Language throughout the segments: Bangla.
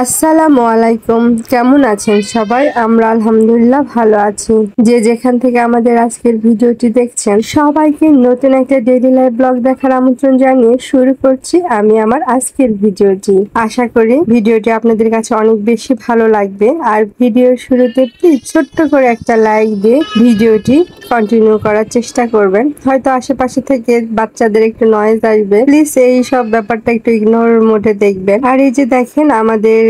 আসসালামু আলাইকুম। কেমন আছেন সবাই? আমরা আলহামদুলিল্লাহ ভালো আছি। যে যেখান থেকে আমাদের আজকের ভিডিওটি দেখছেন সবাইকে নতুন একটা ডেইলি লাইফ ব্লগ দেখার আমন্ত্রণ জানিয়ে শুরু করছি আমি আমার আজকের ভিডিওটি। আশা করি ভিডিওটি আপনাদের কাছে অনেক বেশি ভালো লাগবে। আর ভিডিওর শুরুতে প্লিজ ছোট্ট করে একটা লাইক দিয়ে ভিডিওটি কন্টিনিউ করার চেষ্টা করবেন। হয়তো আশেপাশে থেকে বাচ্চাদের একটু নয়েজ আসবে, প্লিজ এই সব ব্যাপারটা একটু ইগনোর মোডে দেখবেন। আর এই যে দেখেন আমাদের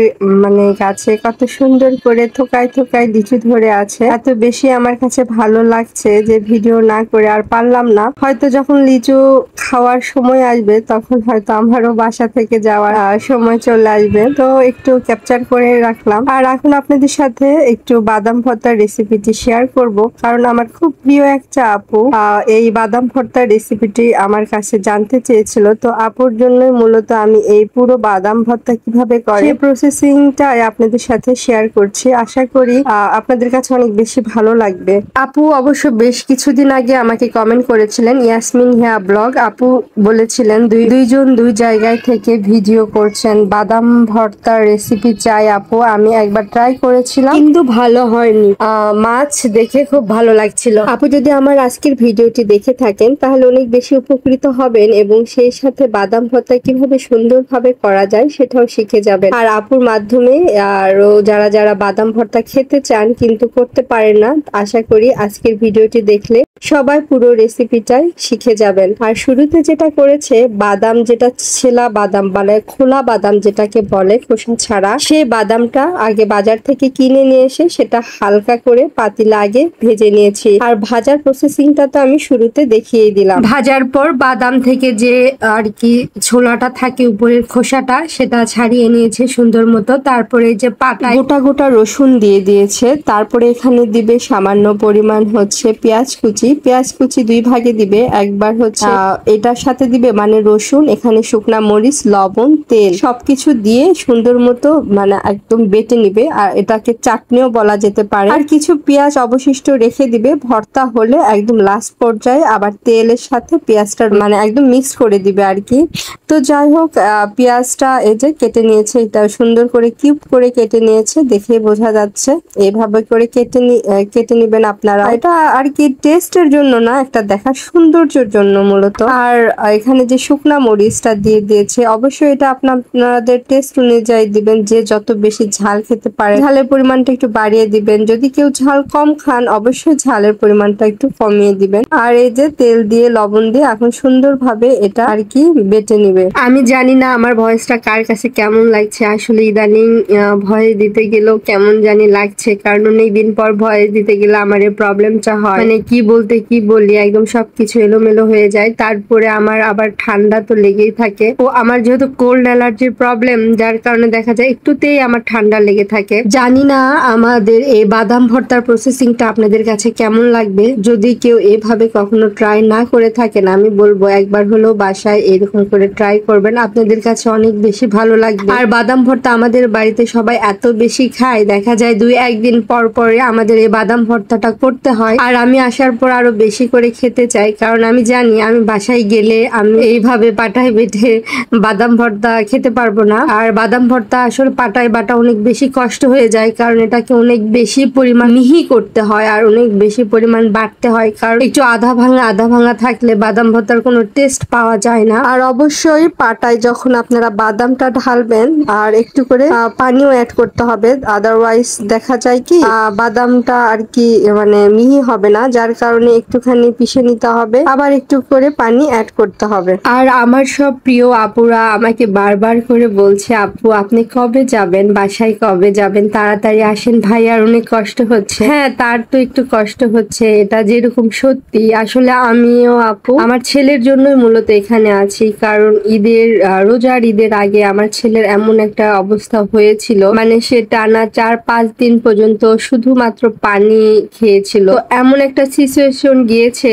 গাছে কত সুন্দর করে থোকায় থোকায় লিচু ধরে আছে। এত বেশি আমার কাছে ভালো লাগছে যে ভিডিও না করে আর পারলাম না। হয়তো যখন লিচু খাওয়ার সময় আসবে তখন হয়তো আমারও বাসা থেকে যাওয়ার সময় চলে আসবে, তো একটু ক্যাপচার করে রাখলাম। আর এখন আপনাদের সাথে একটু বাদাম ভর্তার রেসিপিটি শেয়ার করব, কারণ আমার খুব প্রিয় একটা আপু এই বাদাম ভর্তার রেসিপিটি আমার কাছে জানতে চেয়েছিল। তো আপুর জন্যই মূলত আমি এই পুরো বাদাম ভর্তা কিভাবে করে প্রসেসিংটা আপনাদের সাথে শেয়ার করছি। আশা করি আপনাদের কাছে অনেক বেশি ভালো লাগবে। আপু অবশ্য বেশ কিছুদিন আগে আমাকে কমেন্ট করেছিলেন, ইয়াসমিন হিয়া ব্লগ আপু বলেছিলেন দুইজন দুই জায়গায় থেকে ভিডিও করছেন, বাদাম ভর্তার রেসিপি চাই আপু। আমি একবার ট্রাই করেছিলাম কিন্তু ভালো হয়নি, মাছ দেখে খুব ভালো লাগছিল। আপু যদি আমার আজকের ভিডিওটি দেখে থাকেন তাহলে অনেক বেশি উপকৃত হবেন এবং সেই সাথে বাদাম ভর্তা কিভাবে সুন্দরভাবে করা যায় সেটাও শিখে যাবেন। আর আপুর মাধ্যমে আরো যারা যারা বাদাম ভর্তা খেতে চান কিন্তু করতে পারেন না, আশা করি আজকের ভিডিওটি দেখলে সবাই পুরো রেসিপিটাই শিখে যাবেন। আর শুরুতে যেটা করেছে, বাদাম যেটা ছেলা বাদাম বলে, খোলা বাদাম যেটাকে বলে খোসা ছাড়া, সেই বাদামটা আগে বাজার থেকে কিনে নিয়ে এসে সেটা হালকা করে পাতিলা আগে ভেজে নিয়েছি। আর ভাজার প্রসেসিংটা তো আমি শুরুতে দেখিয়ে দিলাম। ভাজার পর বাদাম থেকে যে আর কি ছোলাটা থাকে উপরের খোসাটা সেটা ছাড়িয়ে নিয়েছে সুন্দর মতো। তারপরে যে পাতায় গোটা গোটা রসুন দিয়ে দিয়েছে। তারপরে এখানে দিবে সামান্য পরিমাণ হচ্ছে পেঁয়াজ কুচি দুই ভাগে দিবে। একবার হচ্ছে এটার সাথে দিবে রসুন, এখানে শুকনা মরিচ, লবণ, তেল সবকিছু দিয়ে সুন্দর মতো একদম বেটে নিবে। আর এটাকে চাটনিও বলা যেতে পারে। আর কিছু পেঁয়াজ অবশিষ্ট রেখে দিবে, ভর্তা হলে একদম লাস্ট পর্যায়ে আবার তেলের সাথে পেঁয়াজটা একদম মিক্স করে দিবে আর কি। তো যাই হোক, পেঁয়াজটা এই যে কেটে নিয়েছে, এটা সুন্দর করে কিউব করে কেটে নিয়েছে, দেখে বোঝা যাচ্ছে। এইভাবে করে কেটে নিবেন আপনারা। এটা আর কি টেস্টের জন্য না, একটা দেখার সৌন্দর্যের জন্য মূলত। আর এখানে যে শুকনা মরিচটা দিয়ে দিয়েছে, অবশ্যই এটা আপনাদের টেস্ট অনুযায়ী দিবেন, যে যত বেশি ঝাল খেতে পারে ঝালের পরিমাণটা একটু বাড়িয়ে দিবেন। যদি কেউ ঝাল কম খান অবশ্যই ঝালের পরিমাণটা একটু কমিয়ে দিবেন। আর এই যে তেল দিয়ে লবণ দিয়ে এখন সুন্দরভাবে এটা আর কি বেটে নিবে। আমি জানি না আমার ভয়েসটা কার কাছে কেমন লাগছে, আসলে ইদানিং ভয়েস দিতে গেলেও কেমন জানি লাগছে, কারণ অনেকদিন পর ভয়েস দিতে গেলে আমার এই প্রবলেমটা হয়, কি বলতে কি বলি একদম সবকিছু এলোমেলো হয়ে যায়। তারপরে আমার আবার ঠান্ডা তো লেগেই থাকে, ও আমার যেহেতু কোল্ড অ্যালার্জির প্রবলেম, যার কারণে দেখা যায় একটুতেই আমার ঠান্ডা লেগে থাকে। জানি না আমাদের এই বাদাম ভর্তার প্রসেসিংটা আপনাদের কাছে কেমন লাগবে। যদি কেউ এভাবে কখনো ট্রাই না করে থাকেন, আমি বলবো একবার হলেও বাসায় এরকম করে ট্রাই করবেন, আপনাদের কাছে অনেক বেশি ভালো লাগবে। আর বাদাম ভর্তা আমাদের বাড়িতে সবাই এত বেশি খায়, দেখা যায় দুই একদিন পর পরে আমাদের এই বাদাম ভর্তাটা করতে হয়। আর আমি আসার পর আরো বেশি করে খেতে চাই, কারণ আমি জানি আমি বাসায় গেলে আমি এইভাবে পাটায় বেটে বাদাম ভর্তা খেতে পারবো না। আর বাদাম ভর্তা আসলে পাটায় বাটা অনেক বেশি কষ্ট হয়ে যায়, কারণ এটাকে অনেক বেশি পরিমাণ মিহি করতে হয় আর অনেক বেশি পরিমাণ বাটতে হয়, কারণ একটু আধা ভাঙা থাকলে বাদাম ভর্তার কোনো টেস্ট পাওয়া যায় না। আর অবশ্যই পাটায় যখন আপনারা বাদামটা ঢালবেন আর একটু করে পানিও অ্যাড করতে হবে, আদারওয়াইজ দেখা যায় কি বাদামটা আর কি মিহি হবে না, যার কারণে একটুখানি পিষে নিতে হবে, আবার একটু করে পানি অ্যাড করতে হবে। আর আমার সব প্রিয় আপুরা আমাকে বারবার করে বলছে, আপু আপনি কবে যাবেন, বাসায় কবে যাবেন, তাড়াতাড়ি আসেন, ভাই আর অনেক কষ্ট হচ্ছে। হ্যাঁ, তার তো একটু কষ্ট হচ্ছে, এটা যেরকম সত্যি। আসলে আমিও আপু আমার ছেলের জন্যই মূলত এখানে আছি, কারণ রোজার ঈদের আগে আমার ছেলের এমন একটা অবস্থা হয়েছিল, সে টানা 4-5 দিন পর্যন্ত শুধুমাত্র পানি খেয়েছিল। তো এমন একটা সিচুয়েশন কন্ডিশন গিয়েছে,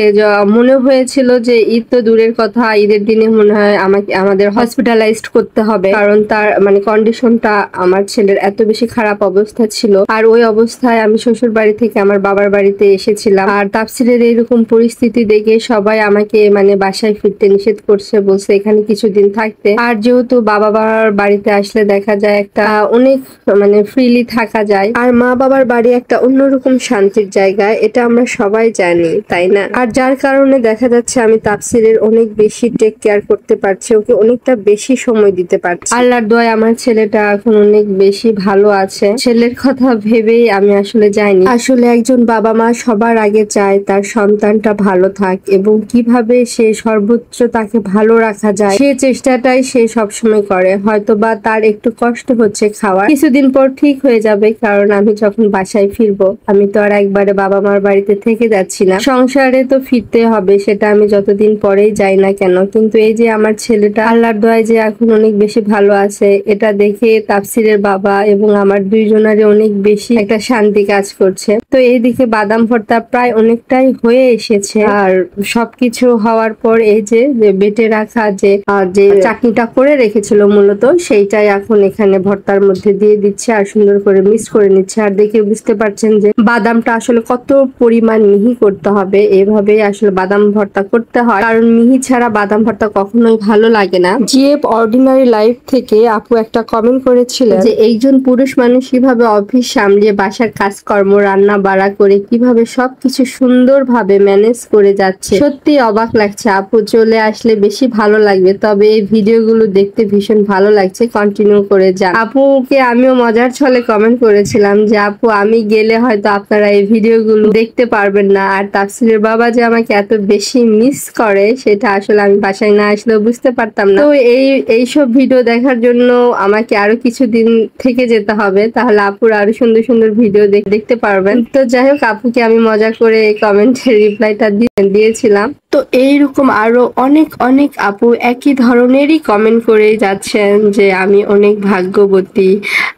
মনে হয়েছিল যে ঈদ তো দূরের কথা, ঈদের দিনে মনে হয় আমাদের হসপিটালাইজড করতে হবে, কারণ তার মানে কন্ডিশনটা আমার ছেলের এত বেশি খারাপ অবস্থা ছিল। আর ওই অবস্থায় আমি শ্বশুর বাড়ি থেকে আমার বাবার বাড়িতে এসেছিলাম। আর তাফসিরের এরকম পরিস্থিতি দেখে সবাই আমাকে মানে বাসায় ফিরতে নিষেধ করছে, বলছে এখানে কিছুদিন থাকতে। আর যেহেতু বাবার বাড়িতে আসলে দেখা যায় একটা অনেক মানে ফ্রিলি থাকা যায়, আর মা বাবার বাড়ি একটা অন্যরকম শান্তির জায়গা, এটা আমরা সবাই জানি, তাই না? আর যার কারণে দেখা যাচ্ছে আমি তাফসিরের অনেক বেশি টেক কেয়ার করতে পারছি, ওকে অনেকটা বেশি সময় দিতে পারছি। আল্লাহর দোয়ায় আমার ছেলেটা এখন অনেক বেশি ভালো আছে। ছেলের কথা ভেবেই আমি আসলে যাইনি। আসলে একজন বাবা মা সবার আগে চায় তার সন্তানটা ভালো থাক এবং কিভাবে সে সর্বোচ্চ তাকে ভালো রাখা যায় সে চেষ্টাটাই সে সবসময় করে। হয়তো বা তার একটু কষ্ট হচ্ছে খাওয়ার, কিছুদিন পর ঠিক হয়ে যাবে, কারণ আমি যখন বাসায় ফিরবো আমি তো আর একবারে বাবা মার বাড়িতে থেকে যাচ্ছি না, সংসারে তো ফিরতে হবে, সেটা আমি যতদিন পরেই যাই না কেন। কিন্তু এই যে আমার ছেলেটা আল্লাহর দোয়ায় যে এখন অনেক বেশি ভালো আছে, এটা দেখে তাফসিরের বাবা এবং আমার দুইজনারে অনেক বেশি একটা শান্তি কাজ করছে। তো এইদিকে বাদাম ভর্তা প্রায় অনেকটাই হয়ে এসেছে, আর সবকিছু হওয়ার পর এই যে বেটে রাখা যে চাটনিটা করে রেখেছিল মূলত, সেইটাই এখন এখানে ভর্তার মধ্যে দিয়ে দিচ্ছে আর সুন্দর করে মিক্স করে নিচ্ছে। আর দেখে বুঝতে পারছেন যে বাদামটা আসলে কত পরিমাণ মিহি করতে হবে, এভাবে আসলে বাদাম ভর্তা করতে হয়, কারণ মিহি ছাড়া বাদাম ভর্তা কখনোই ভালো লাগে না। জিএফ অর্ডিনারি লাইফ থেকে আপু একটা কমেন্ট করেছিলেন যে একজন পুরুষ মানুষ কিভাবে অফিস সামলিয়ে বাসার কাজকর্ম রান্না বাড়া করে কিভাবে সবকিছু সুন্দরভাবে ম্যানেজ করে যাচ্ছে, সত্যি অবাক লাগছে। আপু চলে আসলে বেশি ভালো লাগবে, তবে এই ভিডিওগুলো দেখতে ভীষণ ভালো লাগছে, কন্টিনিউ করে যান। আপুকে আমিও মজার ছলে কমেন্ট করেছিলাম যে আপু আমি গেলে হয়তো আপনারা এই ভিডিওগুলো দেখতে পারবেন না। আর তাফসিরের বাবা যে আমাকে এত বেশি মিস করে সেটা আসলে আমি বাসায় না আসলেও বুঝতে পারতাম না। তো এইসব ভিডিও দেখার জন্য আমাকে আরো কিছুদিন থেকে যেতে হবে, তাহলে আপুর আরো সুন্দর সুন্দর ভিডিও দেখতে পারবেন। তো যাই হোক, আপুকে আমি মজা করে কমেন্টের রিপ্লাইটা দিয়েছিলাম। তো এইরকম আরো অনেক অনেক আপু একই ধরনেরই কমেন্ট করে যাচ্ছেন যে আমি অনেক ভাগ্যবতী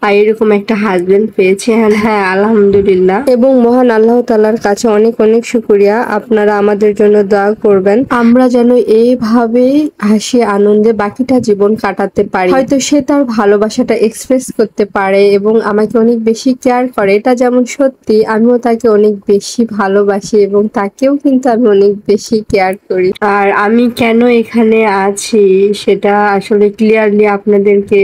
আর এরকম একটা হাজবেন্ড পেয়েছি। হ্যাঁ আলহামদুলিল্লাহ, এবং মহান আল্লাহ তাআলার কাছে অনেক অনেক শুকরিয়া। আপনারা আমাদের জন্য দোয়া করবেন, আমরা যেন এইভাবে হাসি আনন্দে বাকিটা জীবন কাটাতে পারি। হয়তো সে তার ভালোবাসাটা এক্সপ্রেস করতে পারে এবং আমাকে অনেক বেশি কেয়ার করে, এটা যেমন সত্যি, আমিও তাকে অনেক বেশি ভালোবাসি এবং তাকেও কিন্তু আমি অনেক বেশি কেয়ার করি। আর আমি কেন এখানে আছি সেটা আসলে ক্লিয়ারলি আপনাদেরকে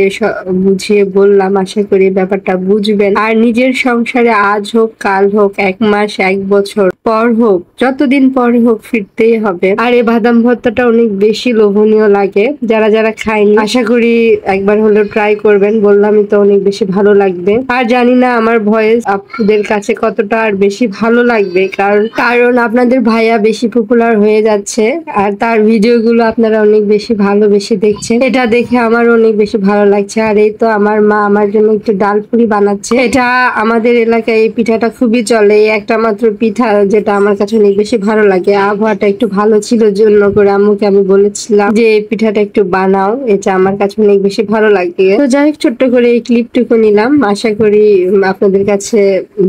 বুঝিয়ে বললাম, আশা করি ব্যাপারটা বুঝবেন। আর নিজের সংসারে আজ হোক কাল হোক, 1 মাস 1 বছর পর হোক, যতদিন পর হোক ফিরতেই হবে। আর এই বাদাম ভর্তাটা অনেক বেশি লোভনীয় লাগে, যারা যারা খায়নি আশা করি একবার হলেও ট্রাই করবেন, বললামই তো অনেক বেশি ভালো লাগবে। আর জানি না আমার ভয়েস আপনাদের কাছে কতটা আর বেশি ভালো লাগবে, কারণ আপনাদের ভাইয়া বেশি পপুলার হয়ে যাচ্ছে আর তার ভিডিওগুলো আপনারা অনেক বেশি ভালোবেসে দেখছেন, এটা দেখে আমার অনেক বেশি ভালো লাগছে। আর এই তো আমার মা আমার জন্য একটু ডালপুরি বানাচ্ছে, এটা আমাদের এলাকায় এই পিঠাটা খুবই চলে, একটা মাত্র পিঠা যেটা আমার কাছে অনেক বেশি ভালো লাগে। আবহাওয়াটা একটু ভালো ছিল জন্য করে আম্মুকে আমি বলেছিলাম যে এই পিঠাটা একটু বানাও, এটা আমার কাছে অনেক বেশি ভালো লাগে। তো যাই হোক, ছোট্ট করে এই ক্লিপটুকু নিলাম, আশা করি আপনাদের কাছে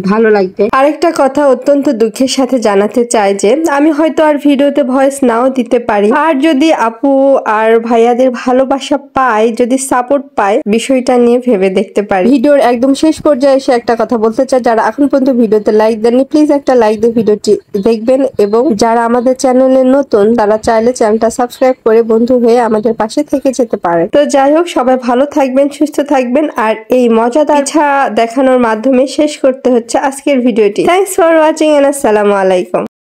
ভালো লাগবে। আরেকটা কথা অত্যন্ত দুঃখের সাথে জানাতে চাই যে আমি হয়তো আর ভিডিওতে ভয়েস নাও দিতে পারি, আর যদি আপু আর ভাইয়াদের ভালোবাসা পাই, যদি সাপোর্ট পাই, বিষয়টা নিয়ে ভেবে দেখতে পারি। ভিডিওর একদম শেষ পর্যায়ে এসে একটা কথা বলতে চাই, যারা এখন পর্যন্ত ভিডিওতে লাইক দেননি প্লিজ একটা লাইক দিয়ে ভিডিওটি দেখবেন, এবং যারা আমাদের চ্যানেলে নতুন তারা চাইলে চ্যানেলটা সাবস্ক্রাইব করে বন্ধু হয়ে আমাদের পাশে থেকে যেতে পারে। তো যাই হোক, সবাই ভালো থাকবেন, সুস্থ থাকবেন। আর এই মজাদার পিঠা দেখানোর মাধ্যমে শেষ করতে হচ্ছে আজকের ভিডিওটি। থ্যাংকস ফর ওয়াচিং এন্ড আসসালামু আলাইকুম।